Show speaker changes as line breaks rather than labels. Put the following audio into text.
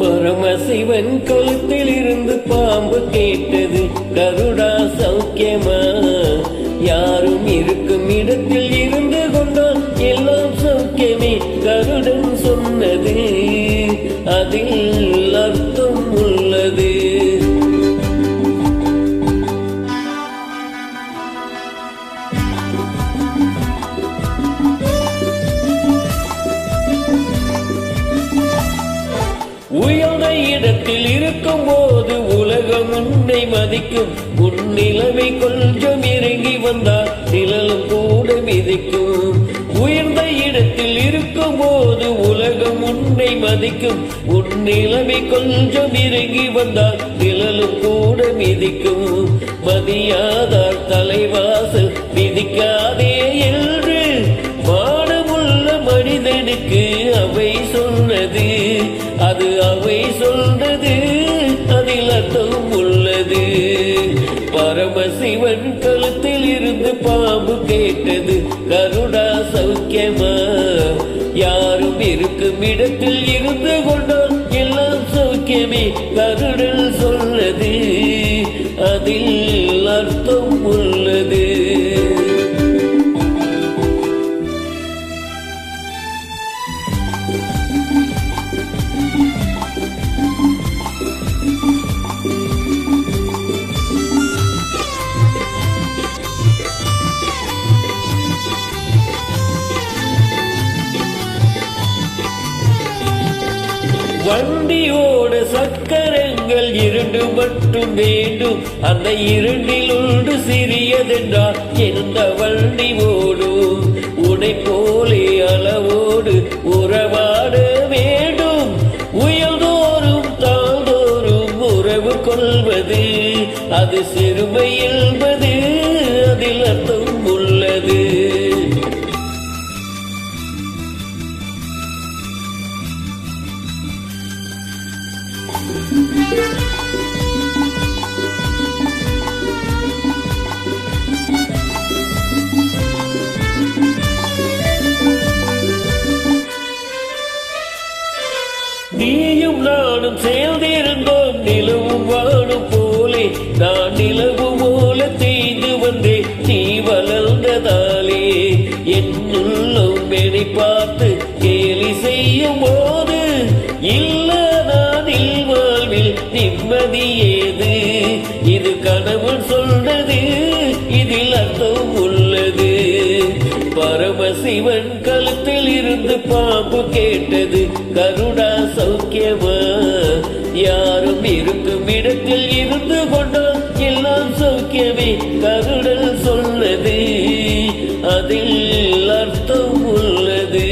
பரமசிவன் கழுத்தில் இருந்து பாம்பு கேட்டது, கருடா சௌக்கியமா? யாரும் இருக்கும் இடத்தில் இருந்து கொண்டால் எல்லாம் சௌக்கியமே. கருடன் சொன்னது அதில் அர்த்தம் உள்ளது. உயர்ந்த இடத்தில் இருக்கும் போது உலகம் உன்னை மதிக்கும். உன் நிலைமை கொஞ்சம் இறங்கி வந்தால் நிழலும் கூட மிதிக்கும். உயர்ந்த இடத்தில் இருக்கும் போது உலகம் உன்னை மதிக்கும். உன் நிலைமை கொஞ்சம் இறங்கி வந்தால் நிழலும் கூட மிதிக்கும். மதியாதார் தலைவாசல் மிதிக்காதே என்று மானமுள்ள மனிதனுக்கு அவை சொன்னது. அது அவை சொன்னது, அதில் அர்த்தம் உள்ளது. பரமசிவன் கழுத்தில் இருந்து பாம்பு கேட்டது, கருடா சௌக்கியமா? யாரும் இருக்கும் இடத்தில் இருந்து கொண்டால் எல்லாம் சௌக்கியமே. கருடல் சொன்னது அதில் அர்த்தம் உள்ளது. வண்டியோட சக்கரங்கள் இரண்டு மட்டும் வேண்டும். அந்த இரண்டில் ஒன்று சிறியதென்றால் எந்த வண்டி ஓடும்? உடை போலே அளவோடு உறவாட வேண்டும். உயர்ந்தோறும் தாழ்ந்தோறும் உறவு கொள்வது அது சிறுமை என்பது, அதில் அர்த்தம் உள்ளது. நீயும் நானும் சேர்ந்திருந்தோம் நிலவும் வானும் போலே. நான் நிலவு போல தேய்ந்து வந்தேன் நீ வளர்ந்ததாலே. என்னுள்ளும் என்னை பார்த்து கேலி செய்யும் போது இல்ல நான் வாழ்வில் நிம்மதி ஏது? இது கணவன் சொன்னது, இதில் அர்த்தம் உள்ளது. பரமசிவன் கழுத்தில் இருந்து பாம்பு கேட்டது, கருடா சௌக்கியமா? யாரும் இருக்கும் இடத்தில் இருந்து கொண்டால் எல்லாம் சௌக்கியமே. கருடல் சொன்னது அதில் அர்த்தம் உள்ளது.